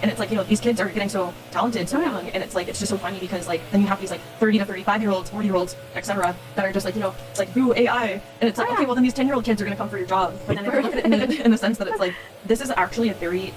And it's like, these kids are getting so talented so young, and it's like, it's just so funny because like, then you have these like 30 to 35-year-olds, 40-year-olds, etc. that are just like, it's like, ooh, AI. And it's like, okay, well then these 10-year-old kids are going to come for your job. But then if you look at it in the sense that it's like, this is actually a very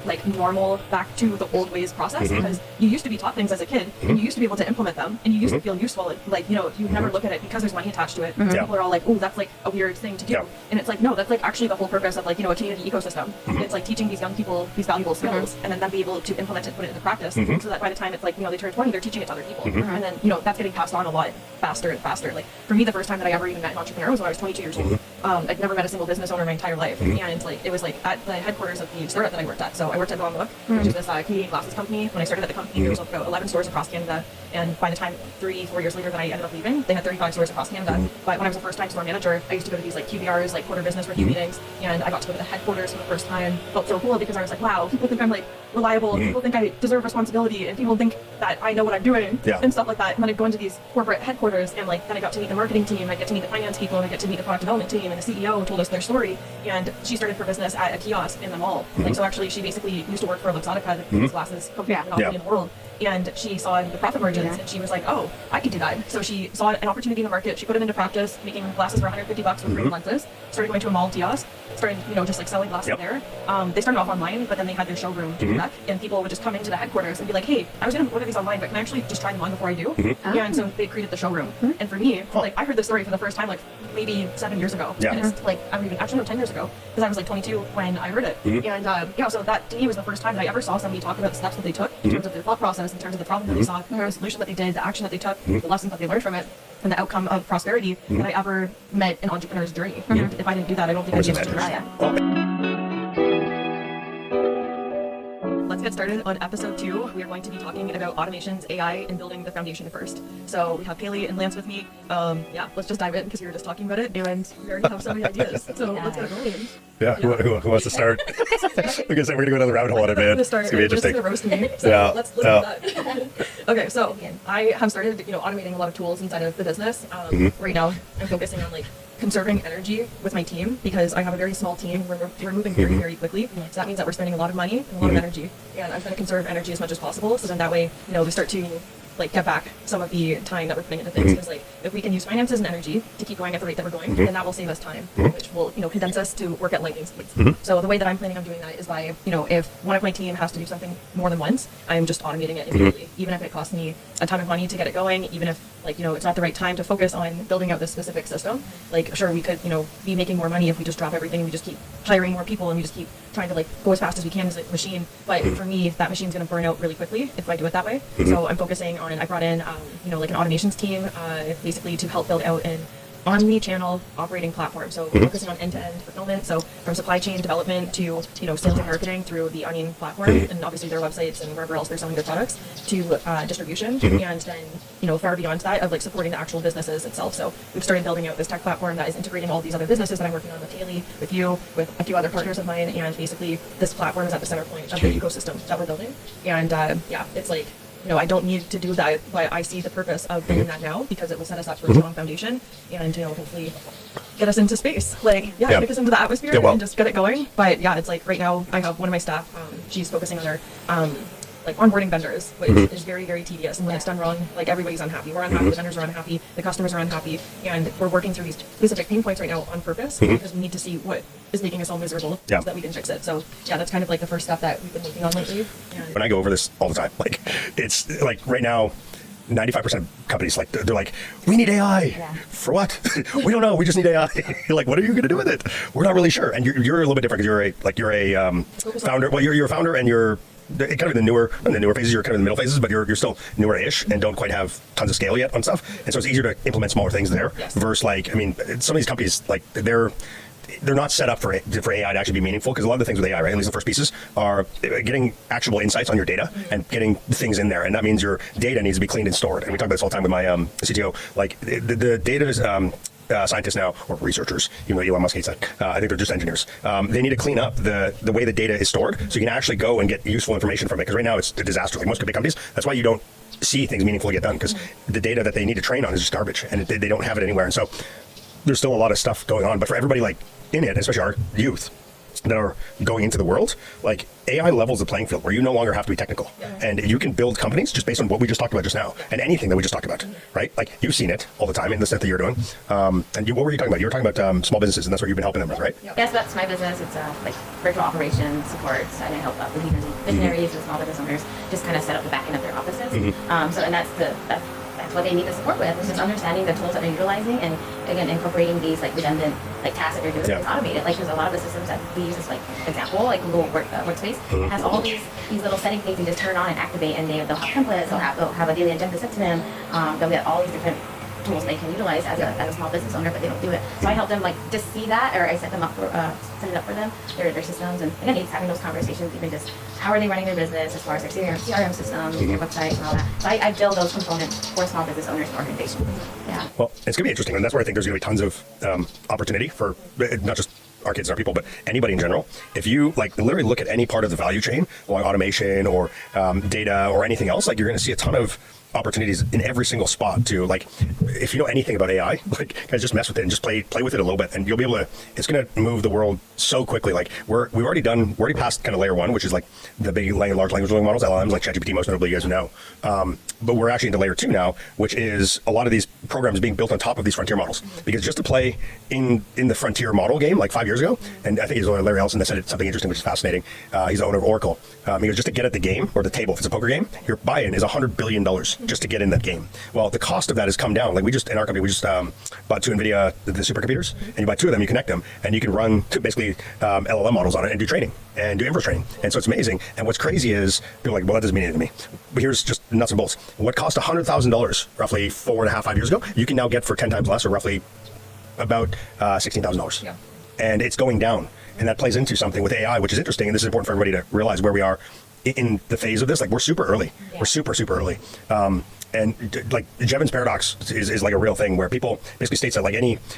like normal back to the old ways process, because you used to be taught things as a kid and you used to be able to implement them and you used to feel useful, and like you never look at it because there's money attached to it. People are all like, oh, that's like a weird thing to do, and it's like, no, that's like actually the whole purpose of like a community ecosystem. It's like teaching these young people these valuable skills and then them be able to implement it and put it into practice, so that by the time it's like they turn 20, they're teaching it to other people, and then that's getting passed on a lot faster and faster. Like for me, the first time that I ever even met an entrepreneur was when I was 22 years old. I'd never met a single business owner in my entire life, and like it was like at the headquarters of the startup that I worked at. So I worked at Look, which is this Canadian glasses company. When I started at the company, there was about 11 stores across Canada, and by the time 3-4 years later that I ended up leaving, they had 35 stores across Canada. But when I was a first-time store manager, I used to go to these like QBRs, like quarter business review meetings, and I got to go to the headquarters for the first time. Felt so cool because I was like, wow, people think I'm like reliable, people think I deserve responsibility, and people think that I know what I'm doing, and stuff like that. And then I'd go into these corporate headquarters, and like then I got to meet the marketing team, I get to meet the finance people, and I get to meet the product development team, and the CEO told us their story, and she started her business at a kiosk in the mall. Like so actually she basically used to work for Luxottica, the biggest glasses company in the world. And she saw the profit margins, and she was like, oh, I could do that. So she saw an opportunity in the market, she put it into practice, making glasses for $150 with free lenses, started going to a mall kiosk, started, just like selling glasses there. They started off online, but then they had their showroom to do that, and people would just come into the headquarters and be like, hey, I was going to order these online, but can I actually just try them on before I do? And so they created the showroom. And for me, like, I heard this story for the first time, like, maybe 7 years ago. And it's like, I don't even, actually no, 10 years ago, because I was like 22 when I heard it. And so that to me was the first time that I ever saw somebody talk about the steps that they took in terms of their thought process, in terms of the problem that they saw, the solution that they did, the action that they took, the lessons that they learned from it, and the outcome of prosperity that I ever met in entrepreneur's journey. And if I didn't do that, I don't think I'd be able to do that. Let's get started on episode 2. We are going to be talking about automations, AI, and building the foundation first. So we have Kaylee and Lance with me. Let's just dive in because we were just talking about it, and we already have so many ideas. So let's get it rolling. Yeah, who wants to start? Like I said, we're gonna go down the rabbit hole on it, man. It's gonna be interesting. It's gonna roast me. So let's do that. Okay, so I have started, automating a lot of tools inside of the business. Right now, I'm focusing on like conserving energy with my team because I have a very small team. We're moving very, very quickly. So that means that we're spending a lot of money and a lot of energy. And I'm trying to conserve energy as much as possible. So then that way, we start to like get back some of the time that we're putting into things. Because like if we can use finances and energy to keep going at the rate that we're going, then that will save us time, which will condense us to work at lightning speeds. So the way that I'm planning on doing that is by if one of my team has to do something more than once, I'm just automating it immediately, even if it costs me a ton of money to get it going, even if it's not the right time to focus on building out this specific system. Like sure, we could be making more money if we just drop everything and we just keep hiring more people and we just keep trying to go as fast as we can as a machine. But for me, that machine's going to burn out really quickly if I do it that way. So I'm focusing on, I brought in, like an automations team, basically to help build out an omni-channel operating platform. So we're focusing on end-to-end fulfillment. So from supply chain development to, sales and marketing through the AANIIN platform and obviously their websites and wherever else they're selling their products to distribution. And then, far beyond that of supporting the actual businesses itself. So we've started building out this tech platform that is integrating all these other businesses that I'm working on with Kaylee, with you, with a few other partners of mine. And basically this platform is at the center point of the ecosystem that we're building. And it's like, I don't need to do that, but I see the purpose of doing that now because it will set us up for a strong foundation and, hopefully get us into space. Get us into the atmosphere and just get it going. But it's like right now I have one of my staff, she's focusing on her, onboarding vendors, which is very, very tedious. And when it's done wrong, everybody's unhappy. We're unhappy, the vendors are unhappy, the customers are unhappy. And we're working through these specific pain points right now on purpose because we need to see what is making us all miserable so that we can fix it. So that's kind of the first step that we've been working on lately. And when I go over this all the time, it's like right now, 95% of companies, they're like, we need AI. For what? We don't know. We just need AI. What are you going to do with it? We're not really sure. And you're a little bit different because you're a founder. Well, you're a founder and you're kind of in the newer phases. You're kind of in the middle phases, but you're still newer-ish and don't quite have tons of scale yet on stuff. And so it's easier to implement smaller things there versus some of these companies, they're not set up for AI to actually be meaningful because a lot of the things with AI, right, at least the first pieces, are getting actionable insights on your data and getting things in there. And that means your data needs to be cleaned and stored. And we talk about this all the time with my CTO. The data is... scientists now, or researchers, even though Elon Musk hates that, I think they're just engineers. They need to clean up the way the data is stored so you can actually go and get useful information from it. Because right now it's a disaster. Most big companies, that's why you don't see things meaningfully get done because the data that they need to train on is just garbage and they don't have it anywhere. And so there's still a lot of stuff going on. But for everybody in it, especially our youth, that are going into the world, like AI levels the playing field where you no longer have to be technical, and you can build companies just based on what we just talked about just now, and anything that we just talked about, right? Like you've seen it all the time in the stuff that you're doing. And what were you talking about? You were talking about small businesses, and that's what you've been helping them with, right? Yes, that's my business. It's like virtual operations support, and I help the leaders and visionaries and small business owners just kind of set up the back end of their offices. And that's what they need the support with, is just understanding the tools that they're utilizing, and again incorporating these like redundant like tasks that they're doing and automate it. Like there's a lot of the systems that we use as like example, like Google Workspace has all these little setting things you just turn on and activate, and they'll have templates, they'll have a daily agenda set to them, they'll get all these different tools they can utilize as a small business owner, but they don't do it. So I help them like just see that, or I set them up for set it up for them, their systems, and again, just having those conversations, even just how are they running their business as far as their CRM system, their website, and all that. So I build those components for small business owners and organizations. Yeah. Well, it's gonna be interesting, and that's where I think there's gonna be tons of opportunity for not just our kids and our people, but anybody in general. If you like literally look at any part of the value chain, along automation or data or anything else, like you're gonna see a ton of opportunities in every single spot to, like, if you know anything about AI, like guys, just mess with it and just play with it a little bit, and you'll be able to, it's going to move the world so quickly. Like we're already past kind of layer one, which is like the big large language models, LLMs, like ChatGPT, most notably, you guys know. But we're actually into layer two now, which is a lot of these programs being built on top of these frontier models, because just to play in the frontier model game like 5 years ago, and I think it was Larry Ellison that said something interesting, which is fascinating. He's the owner of Oracle. He goes, just to get at the game or the table, if it's a poker game, your buy-in is $100 billion just to get in that game. Well, the cost of that has come down. Like in our company, we just bought 2 NVIDIA, the supercomputers, and you buy 2 of them, you connect them, and you can run basically LLM models on it and do training and do inference training. And so it's amazing. And what's crazy is people are like, well, that doesn't mean anything to me. But here's just nuts and bolts. What cost $100,000 roughly 5 years ago, you can now get for 10 times less, or roughly about $16,000. Yeah. And it's going down. And that plays into something with AI, which is interesting. And this is important for everybody to realize where we are in the phase of this. Like we're super early. Yeah. We're super early. And like Jevons paradox is like a real thing, where people basically states that like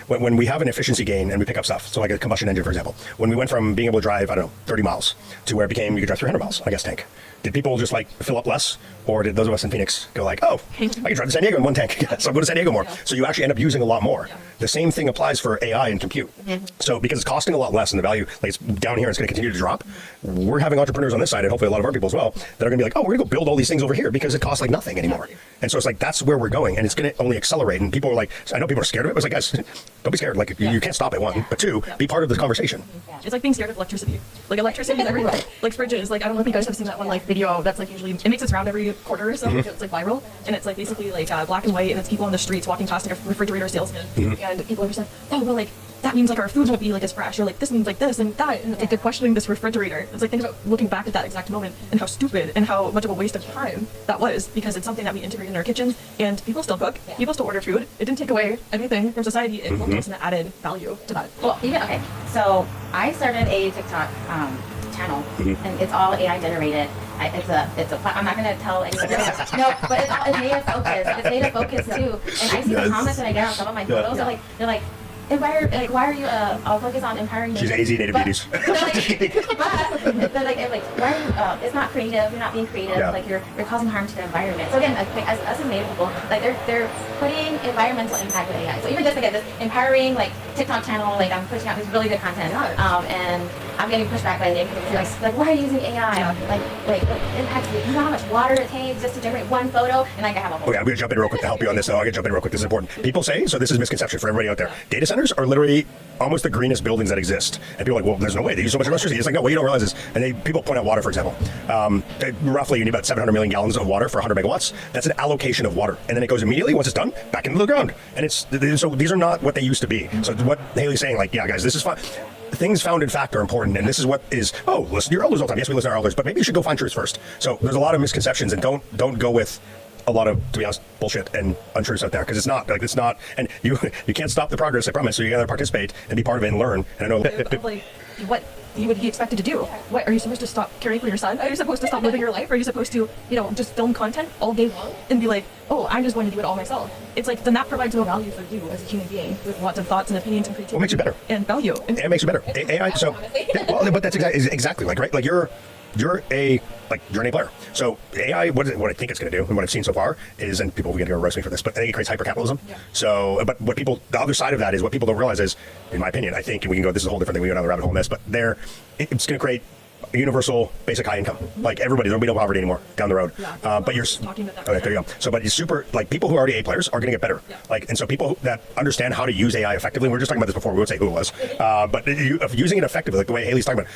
when we have an efficiency gain and we pick up stuff, so like a combustion engine, for example, when we went from being able to drive, 30 miles to where it became you could drive 300 miles on a gas tank, did people just like fill up less, or did those of us in Phoenix go like, oh, I can drive to San Diego in 1 tank, so I'm going to San Diego more. Yeah. So you actually end up using a lot more. Yeah. The same thing applies for AI and compute. So because it's costing a lot less and the value, like it's down here, it's going to continue to drop. We're having entrepreneurs on this side, and hopefully a lot of our people as well, that are going to be like, oh, we're going to go build all these things over here because it costs like nothing anymore. And so it's like, that's where we're going, and it's going to only accelerate. And people are like, I know people are scared of it, but it's like, guys, don't be scared. Like you can't stop it, 1, but 2, be part of the conversation. It's like being scared of electricity. Like electricity is everywhere. Like fridges. Like I don't know if you guys have seen that one like video that's like usually, it makes its round every quarter or so. It's like viral, and it's like basically like black and white, and it's people on the streets walking past like a refrigerator salesman, and people are just like, oh well, like that means like our foods won't be like as fresh, or like this means like this and that, and it's like they're questioning this refrigerator. It's like, think about looking back at that exact moment and how stupid and how much of a waste of time that was, because it's something that we integrate in our kitchens, and people still cook, people still order food. It didn't take away anything from society. It focused on added value to that. Well, okay, so I started a TikTok channel, and it's all AI generated. I'm not going to tell anybody. No, but it's data focused. It's data focused too. And I see the comments that I get on some of my photos. They're like, why are you all focused on empowering She's AZ native beauties. But they're like, why are you, it's not creative, you're not being creative, like you're causing harm to the environment. So again, as us as native people, like they're putting environmental impact with AI. So even just like this empowering like TikTok channel, like I'm pushing out this really good content, and I'm getting pushed back by native people. Like, why are you using AI? Like impacts, you know how much water it takes just to generate one photo, and like I have a whole. Okay, I'm going to jump in real quick to help you on this. I'm going to jump in real quick. This is important. People say, so this is a misconception for everybody out there. Data centers are literally almost the greenest buildings that exist, and people are like, well, there's no way they use so much electricity. It's like, no, what you don't realize is, and people point out water, for example. Roughly, you need about 700 million gallons of water for 100 megawatts. That's an allocation of water, and then it goes immediately once it's done back into the ground. And so these are not what they used to be. So what Haley's saying, like, yeah, guys, this is fun. Things found in fact are important, and this is what is. Oh, listen to your elders all the time. Yes, we listen to our elders, but maybe you should go find truths first. So there's a lot of misconceptions, and don't go with a lot of, to be honest, bullshit and untruths out there, because it's not, and you can't stop the progress, I promise. So you gotta participate and be part of it and learn. And I know like what you would be expected to do. What are you supposed to stop caring for your son? Are you supposed to stop living your life? Are you supposed to, just film content all day long and be like, oh, I'm just going to do it all myself? It's like, then that provides no value for you as a human being with lots of thoughts and opinions and creativity. What makes you better? And value. It makes you better. AI. So, well, but that's exactly like, right? Like you're an A player. So AI, what I think it's going to do, and what I've seen so far is, and people are going to roast me for this, but I think it creates hyper-capitalism. Yeah. So, but the other side of that is what people don't realize is, in my opinion, I think, and we can go, this is a whole different thing, we can go down the rabbit hole on this, but it's going to create a universal basic high income. Like everybody, there'll be no poverty anymore down the road. Yeah, but you're talking about that. Okay, there you go. So, but it's people who are already A players are going to get better. Yeah. And so people that understand how to use AI effectively, we were just talking about this before, we won't say who it was, but using it effectively, like the way Haley's talking about,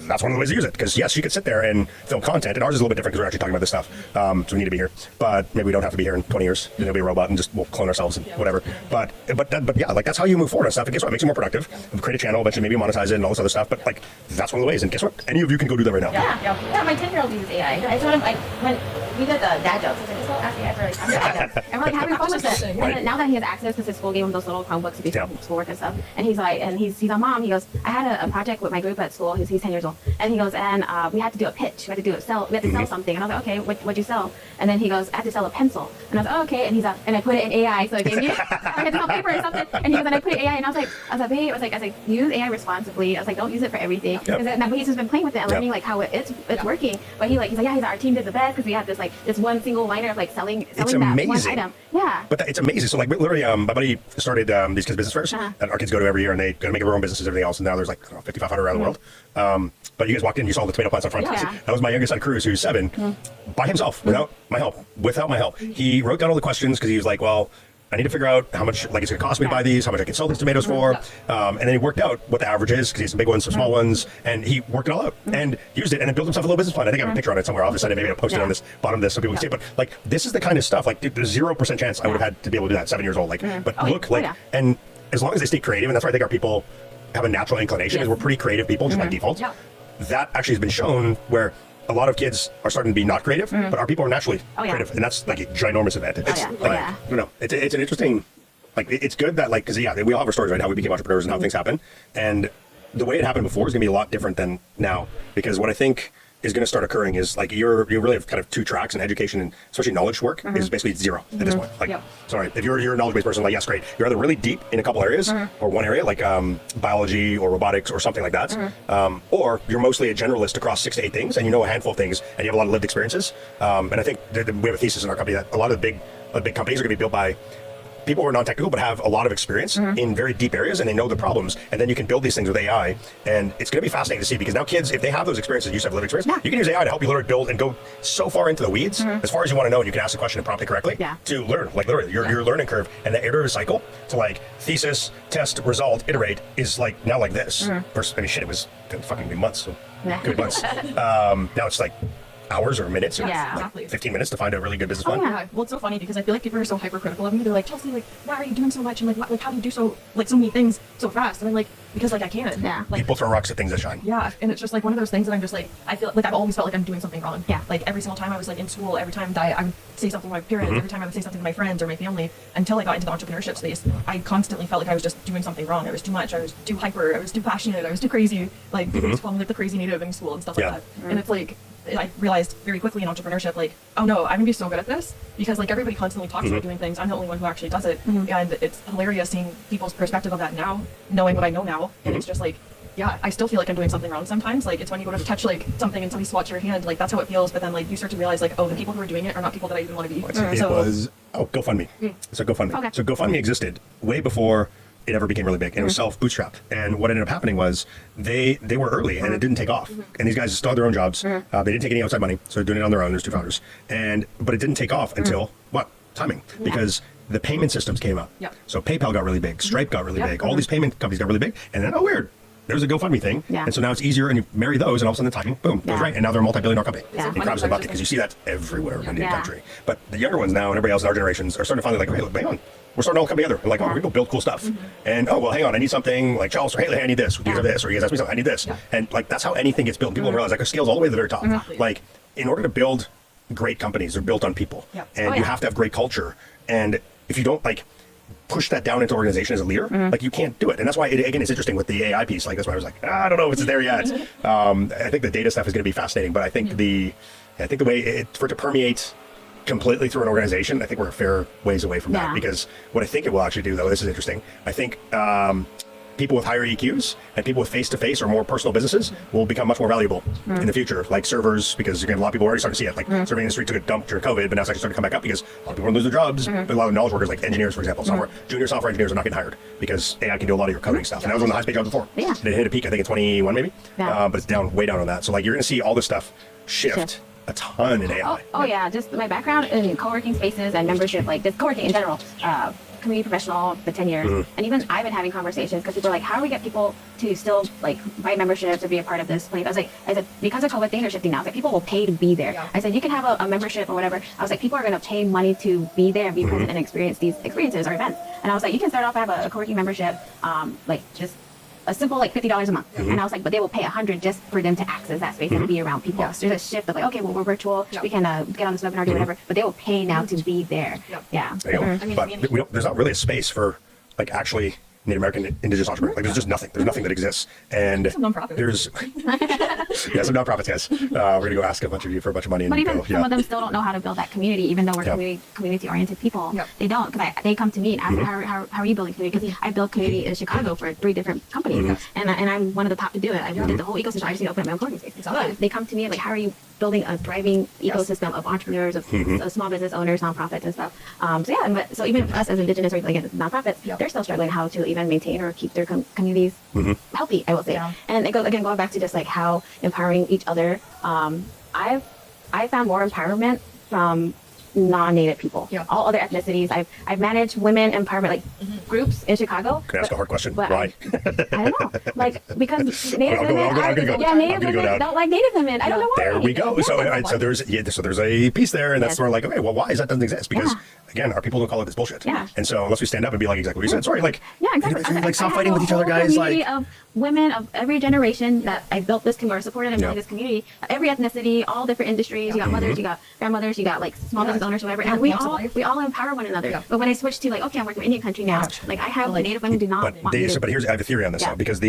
that's one of the ways to use it. Because yes, you could sit there and film content, and ours is a little bit different because we're actually talking about this stuff. So we need to be here, but maybe we don't have to be here in 20 years. Then there'll be a robot and we'll clone ourselves and whatever. But yeah, that's how you move forward on stuff. And guess what? It makes you more productive. Create a channel, eventually maybe monetize it and all this other stuff. But that's one of the ways. And guess what? Any of you can go do that right now. Yeah. My 10-year-old uses AI. I told him when we did the dad jokes, I said, just go ask AI for dad jokes. And we're having fun with it. Right. And now that he has access, because his school gave him those little Chromebooks to do schoolwork and stuff. And he's like, he's on Mom. He goes, I had a project with my group at school. He's 10 years old. And he goes, and we had to do a pitch. We had to sell something. And I was like, okay, what'd you sell? And then he goes, I had to sell a pencil. And I was like, oh, okay. And he's like, and I put it in AI, so it gave me, I had to sell paper or something. And he goes, and I put it in AI, and I was like, babe, I was like, use AI responsibly. I was like, don't use it for everything. But he's just been playing with it and learning how it's working. But he's like, our team did the best because we had this one single liner of selling that amazing. One item. Yeah. But it's amazing. So literally, my buddy started these kids' business fairs that our kids go to every year, and they go to make their own businesses and everything else. And now there's 5,500 around the world. But you guys walked in, you saw the tomato plants up front. Yeah. That was my youngest son, Cruz, who's 7, by himself, without my help. He wrote down all the questions because he was like, well, I need to figure out how much it's going to cost me to buy these, how much I can sell these tomatoes for. And then he worked out what the average is, because he has some big ones, some small ones, and he worked it all out and used it and then built himself a little business plan. I think I have a picture on it somewhere. I'll just maybe I'll post it on this bottom of this so people can see it. But this is the kind of stuff, there's 0% chance I would have had to be able to do that 7 years old. And as long as they stay creative, and that's why I think our people have a natural inclination, is we're pretty creative people just by default. Yeah. That actually has been shown where a lot of kids are starting to be not creative, but our people are naturally creative, and that's a ginormous advantage. I don't know. It's an interesting, it's good that because we all have our stories, right? How we became entrepreneurs and how things happen, and the way it happened before is going to be a lot different than now, because what I think is going to start occurring is you really have kind of 2 tracks in education, and especially knowledge work is basically 0 at this point. Sorry, if you're a knowledge-based person, yes, great. You're either really deep in a couple areas or one area biology or robotics or something like that, or you're mostly a generalist across 6 to 8 things, and you know a handful of things, and you have a lot of lived experiences. And I think we have a thesis in our company that a lot of the big companies are going to be built by people who are non-technical but have a lot of experience in very deep areas, and they know the problems, and then you can build these things with AI, and it's going to be fascinating to see, because now kids, if they have those experiences, you have lived experience, you can use AI to help you literally build and go so far into the weeds as far as you want to know, and you can ask the question and prompt it correctly to learn. Literally your learning curve and the iterative cycle to thesis, test, result, iterate is now this. First, it was fucking months, so good months. Now it's hours or minutes, or 15 minutes to find a really good business plan. Yeah, well, it's so funny because I feel like people are so hypercritical of me. They're like, Chelsee, why are you doing so much? And how do you do so many things so fast? And I'm like, because I can. Yeah. People throw rocks at things that shine. Yeah, and it's just one of those things that I'm just I feel I've always felt like I'm doing something wrong. Yeah. Every single time I was in school, every time I would say something to my parents, every time I would say something to my friends or my family, until I got into the entrepreneurship space, I constantly felt like I was just doing something wrong. I was too much. I was too hyper. I was too passionate. I was too crazy. People used to call me the crazy native in school and stuff like that. And it's I realized very quickly in entrepreneurship, oh no, I'm gonna be so good at this because everybody constantly talks about doing things. I'm the only one who actually does it, and it's hilarious seeing people's perspective of that now, knowing what I know now, and it's just I still feel like I'm doing something wrong sometimes. It's when you go to touch something and somebody swats your hand, that's how it feels. But then you start to realize oh, the people who are doing it are not people that I even want to be. It was GoFundMe. So GoFundMe. Okay. So GoFundMe existed way before it ever became really big, and it was self-bootstrapped. And what ended up happening was they were early, and it didn't take off. And these guys still had their own jobs. They didn't take any outside money, so they're doing it on their own. There's 2 founders, but it didn't take off until timing, because the payment systems came up. So PayPal got really big, Stripe got really big, all these payment companies got really big, and then weird, there's a GoFundMe thing, and so now it's easier, and you marry those, and all of a sudden the timing, boom, goes right, and now they're a multi-billion-dollar company. It grabs the bucket, because you see that everywhere in the country. But the younger ones now, and everybody else in our generations, are starting to finally hey, hang on. We're starting to all come together. And we're going to go build cool stuff. And, hang on, I need something like Charles, or hey, I need this. You guys have this, or you guys ask me something, I need this. And that's how anything gets built. People don't realize it scales all the way to the very top. In order to build great companies, they're built on people. And you have to have great culture. And if you don't push that down into organization as a leader, you can't do it. And that's why it's interesting with the AI piece. That's why I was I don't know if it's there yet. I think the data stuff is going to be fascinating, but I think the way for it to permeate completely through an organization, I think we're a fair ways away from that, because what I think it will actually do, though, this is interesting, I think people with higher EQs and people with face-to-face or more personal businesses will become much more valuable in the future, like servers, because you're going to have a lot of people already starting to see it. Like serving industry took a dump during COVID, but now it's actually starting to come back up because a lot of people are losing their jobs. But a lot of knowledge workers, like engineers, for example, junior software engineers are not getting hired because AI can do a lot of your coding stuff. And that was one of the highest paid jobs before. Yeah. And it hit a peak, I think, in 21 maybe, but it's down, way down on that. So like you're going to see all this stuff shift a ton in AI. Oh yeah, just my background in co-working spaces and membership, like just co-working in general. Community professional for 10 years, and even I've been having conversations because people are like, how do we get people to still like buy memberships or be a part of this place? I said, because of COVID, things are shifting now. It's like people will pay to be there. Yeah. I said, you can have a membership or whatever. I was like, people are going to pay money to be there and be present and experience these experiences or events. And I was like, you can start off, have a co-working membership, like just a simple like $50 a month. And I was like, but they will pay $100 just for them to access that space and be around people. Yeah. So there's a shift of like, okay, well, we're virtual, we can get on this webinar, do whatever, but they will pay now to be there. Yeah. There you go. I mean, but there's not really a space for like actually Native American indigenous entrepreneurs. Like there's just nothing. There's nothing that exists. And some nonprofits. There's some nonprofits, guys. We're gonna go ask a bunch of you for a bunch of money. But even some of them still don't know how to build that community, even though we're community-oriented people. They don't, because they come to me and ask, how are you building community? Because I built community in Chicago for 3 different companies, and I'm one of the top to do it. I did the whole ecosystem. I just need to open up my own co-working space. So they come to me like, how are you building a thriving ecosystem of entrepreneurs, of small business owners, nonprofits, and stuff. So even us as indigenous or like nonprofits, they're still struggling how to even maintain or keep their communities healthy, I will say. And it goes again going back to just like how empowering each other. I found more empowerment from non-native people. All other ethnicities. I've managed women empowerment like groups in Chicago. Can I ask a hard question? Why? I don't know. Like because native women don't like native women. I don't know why. There we go. So there's a piece there, and that's sort of like, okay, well, why is that doesn't exist? Because again, our people don't call it this bullshit. And so unless we stand up and be like exactly what you said, sorry, like exactly. Like stop fighting with each other, guys. Like of women of every generation that I built this community or supported and built this community, every ethnicity, all different industries. You got mothers, you got grandmothers, you got like small business owners, whatever, and we all empower one another. But when I switched to like, okay, I'm working with Indian country now, like I have Native women do not. But here's I have a theory on this now, because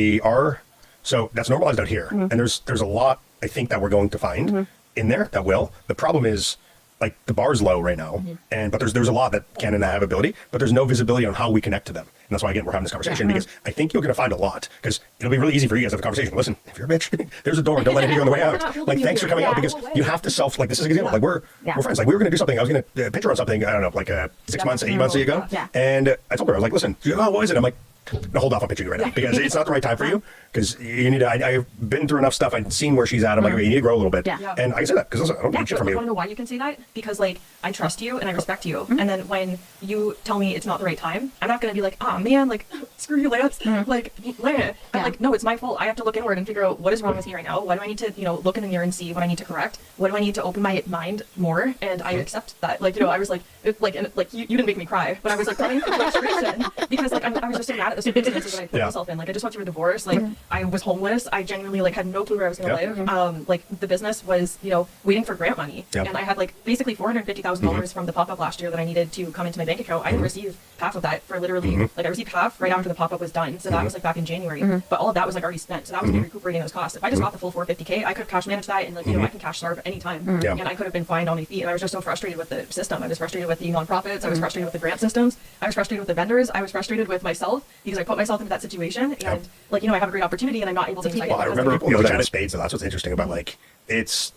so that's normalized out here, and there's a lot I think that we're going to find in there that will. The problem is, like, the bar's low right now, but there's a lot that can and have ability, but there's no visibility on how we connect to them. And that's why, again, we're having this conversation, because I think you're going to find a lot, because it'll be really easy for you guys to have a conversation. Listen, if you're a bitch, there's a door. Don't let it hit you on the way out. Like, thanks for coming out, because you have to like, this is an example. Like, we're friends. Like, we were going to do something. I was going to pitch her on something, I don't know, like 6 months, 8 months ago. And I told her, I was like, listen, what is it? I'm like, no, hold off on pitching you right now, because it's not the right time for you, because you need to, I've been through enough stuff. I've seen where she's at. I'm like, okay, you need to grow a little bit. And I can say that, because I don't need shit from you. You want to know why you can say that? Because, like, I trust you and I respect you. And then when you tell me it's not the right time, I'm not going to be like, oh man, like, screw you, Lance. Like, I'm like, no, it's my fault. I have to look inward and figure out what is wrong with me right now. Why do I need to, look in the mirror and see what I need to correct? What do I need to open my mind more? And I accept that. Like, I was like, you didn't make me cry, but I was like crying for frustration, because like I was just so mad at the circumstances that I put myself in. Like, I just went through a divorce. Like, I was homeless. I genuinely like had no clue where I was going to live. Like, the business was, waiting for grant money, and I had like basically $450,000 from the pop-up last year that I needed to come into my bank account. I didn't receive half of that for literally like I received half right after the pop-up was done. So that was like back in January, but all of that was like already spent. So that was me recuperating those costs. If I just got the full $450K, I could cash manage that, and like I can cash starve anytime, and I could have been fine on my feet. And I was just so frustrated with the system. I was frustrated with the nonprofits. I was frustrated with the grant systems. I was frustrated with the vendors. I was frustrated with myself, because I put myself into that situation, and like I have a great opportunity and I'm not able to take it. Well, I remember Janet Spade, so that's what's interesting about like it's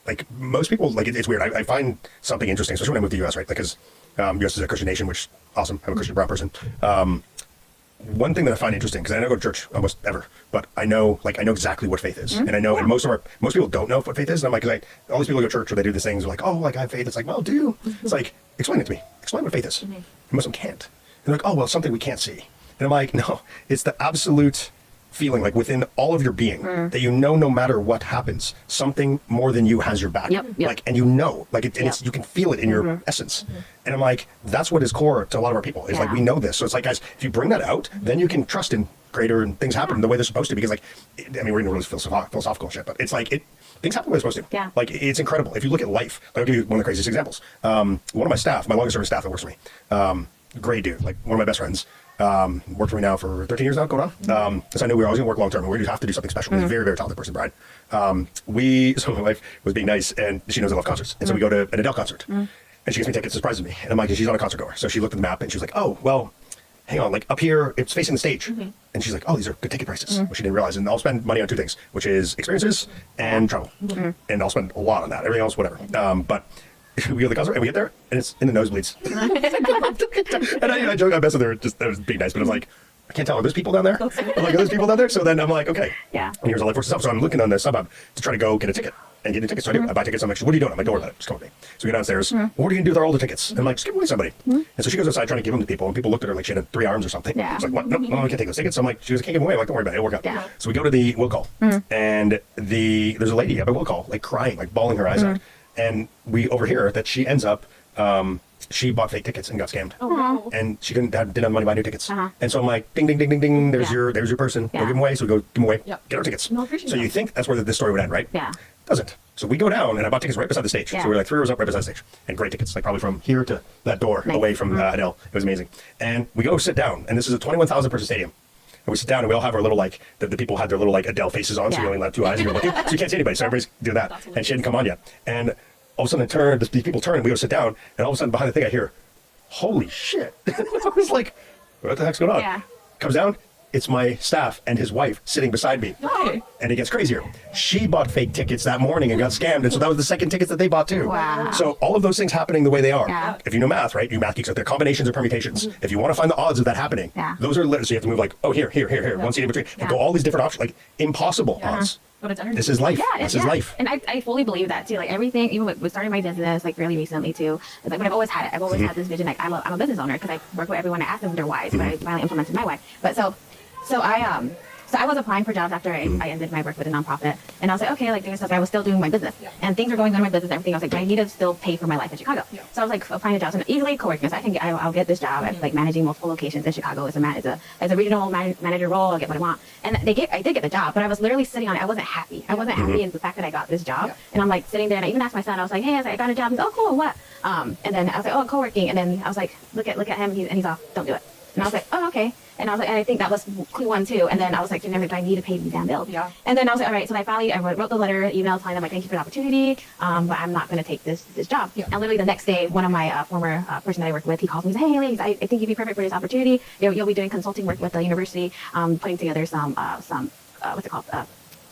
like most people like it's weird. I find something interesting, especially when I moved to the US, right? Because US is a Christian nation, which awesome. I'm a Christian brown person. One thing that I find interesting, because I don't go to church almost ever, but I know exactly what faith is, and I know, and most people don't know what faith is. And I'm like, all these people go to church or they do these things, they're like, oh, like I have faith. It's like, well, do you? It's like, explain it to me. Explain what faith is. And most of them can't. And they're like, oh, well, something we can't see. And I'm like, no, it's the absolute feeling, like within all of your being, that no matter what happens, something more than you has your back. Like, and it's you can feel it in your essence. And I'm like, that's what is core to a lot of our people. Is like, we know this. So it's like, guys, if you bring that out, then you can trust in greater, and things happen the way they're supposed to. Because like, we're in a really philosophical shit, but it's like things happen the way they're supposed to. Like, it's incredible. If you look at life, like, I'll give you one of the craziest examples. One of my staff, my longest serving staff that works for me, great dude, like one of my best friends. Worked for me now for 13 years now, going on. So I knew we were always going to work long term, and we have to do something special. He's a very, very talented person, Brian. So my wife was being nice, and she knows I love concerts. And so we go to an Adele concert, and she gets me tickets, surprises me. And I'm like, she's not a concert goer. So she looked at the map, and she was like, oh, well, hang on, like up here, it's facing the stage. And she's like, oh, these are good ticket prices, which she didn't realize. And I'll spend money on two things, which is experiences and travel. And I'll spend a lot on that. Everything else, whatever. But we go to the concert and we get there and it's in the nosebleeds. And I joke, I mess with her, just that was being nice, but I was like, I can't tell, are those people down there? I'm like, are those people down there? So then I'm like, okay. Yeah. And here's all that for stuff. So I'm looking on the StubHub to try to go get a ticket and get the tickets. So I do. I buy tickets. I'm like, what are you doing? I'm like, don't worry about it. Just come with me. So we go downstairs. Well, what are you going to do with all the tickets? And I'm like, just give them away to somebody. And so she goes outside trying to give them to people. And people looked at her like she had 3 arms or something. Yeah. She's like, what? No, I can't take those tickets. So I'm like, she goes, I can't give them away. I'm like, don't worry about it. It'll work out. Yeah. So we go to the will call. And there's a lady at the will call, like crying, like bawling her eyes out. And we overhear that she ends up, she bought fake tickets and got scammed. Oh, no. And she didn't have money to buy new tickets. And so I'm like, ding, ding, ding, ding, ding. There's your person. Go give them away. So we go give them away. Yep. Get our tickets. No, I appreciate so that. you think that's where this story would end, right? Yeah. Doesn't. So we go down, and I bought tickets right beside the stage. Yeah. So we're like 3 rows up right beside the stage. And great tickets, like probably from here to that door Nice. away from Adele. It was amazing. And we go sit down, and this is a 21,000 person stadium. And we sit down, and we all have our little, like, the people had their little, like, Adele faces on, so you only have 2 eyes, and you're looking. So you can't see anybody, so everybody's doing that. And she hadn't come on yet. And all of a sudden, these people turn, and we go sit down, and all of a sudden, behind the thing, I hear, holy shit. I was like, what the heck's going on? Yeah. Comes down, it's my staff and his wife sitting beside me. Hi. And it gets crazier. She bought fake tickets that morning and got scammed, and so that was the second tickets that they bought too. Wow. So all of those things happening the way they are. Yeah. If you know math, right? You math geeks out there, combinations or permutations. If you want to find the odds of that happening, those are so you have to move like, oh, here, one seat in between. And go all these different options, like impossible odds. But it's energy. This is life. Yeah, This is life. And I fully believe that too. Like everything, even with starting my business, like really recently too. It's like, but I've always had it. I've always had this vision. Like I'm a business owner because I work with everyone. I ask them their whys, but I finally implemented my why. But so I was applying for jobs after I ended my work with a nonprofit, and I was like, okay, like doing stuff. I was still doing my business, and things were going on in my business. And everything. I was like, but I need to still pay for my life in Chicago. So I was like applying to jobs and easily co-working. So I'll get this job at like managing multiple locations in Chicago as a regional manager role. I'll get what I want, and I did get the job, but I was literally sitting on it. I wasn't happy. I wasn't happy in the fact that I got this job, and I'm like sitting there, and I even asked my son. I was like, hey, I got a job. He's oh cool, what? And then I was like, oh, co-working, and then I was like, look at him, and he's off. Don't do it. And I was like, oh, okay. And I was like, and I think that was clue 1 too. And then I was like, I need to pay these damn bills. Yeah. And then I was like, all right. So I wrote the letter, email, telling them like, thank you for the opportunity, but I'm not going to take this job. Yeah. And literally the next day, one of my former person that I worked with, he calls me and says, hey, ladies, I think you'd be perfect for this opportunity. You'll be doing consulting work with the university, putting together some what's it called,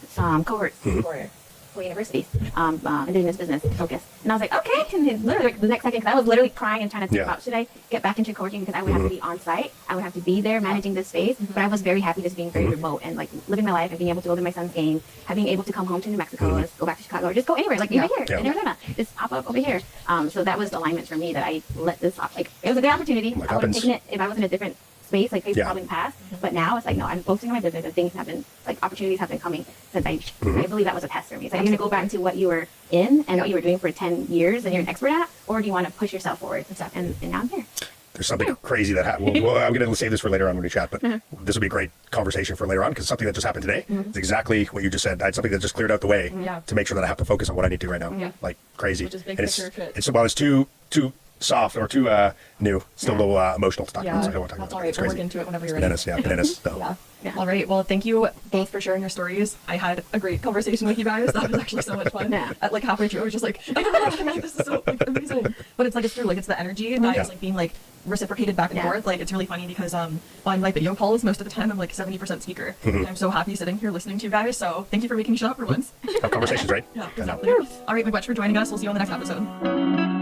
some cohorts for universities, indigenous business focus. And I was like, okay. And then literally the next second, because I was literally crying and trying to think about, should I get back into co-working, because I would have to be on site, I would have to be there managing this space. But I was very happy just being very remote and like living my life and being able to go to my son's game, being able to come home to New Mexico, or go back to Chicago, or just go anywhere, like even here in Arizona, just pop up over here. So that was the alignment for me, that I let this like it was a good opportunity. I would have taken it if I was in a different space, like Facebook probably in the past. But now it's like, no, I'm focusing on my business, and things have been like opportunities have been coming since I believe that was a test for me. So you're gonna go back to what you were in and what you were doing for 10 years and you're an expert at, or do you want to push yourself forward? And now I'm here. There's something crazy that happened. Well, I'm going to save this for later on when we chat, but this will be a great conversation for later on, because something that just happened today is exactly what you just said. I had something that just cleared out the way to make sure that I have to focus on what I need to right now. Like crazy. Which is big And picture fit. it's too soft or too new, still a little emotional to talk about, so I don't want to talk that's about all it. right. It's We'll crazy. look into it whenever you're ready. Bananas. So. All right. Well, thank you both for sharing your stories. I had a great conversation with you guys. That was actually so much fun. At like halfway through, I was just like, this is so like, amazing. But it's like, it's true. Like, it's the energy that is like being like reciprocated back and forth. Like, it's really funny because on my video calls, most of the time I'm like 70% speaker. And I'm so happy sitting here listening to you guys. So thank you for making me shut up for once. Have conversations, right? Yeah, exactly. All right, Manywounds, for joining us. We'll see you on the next episode.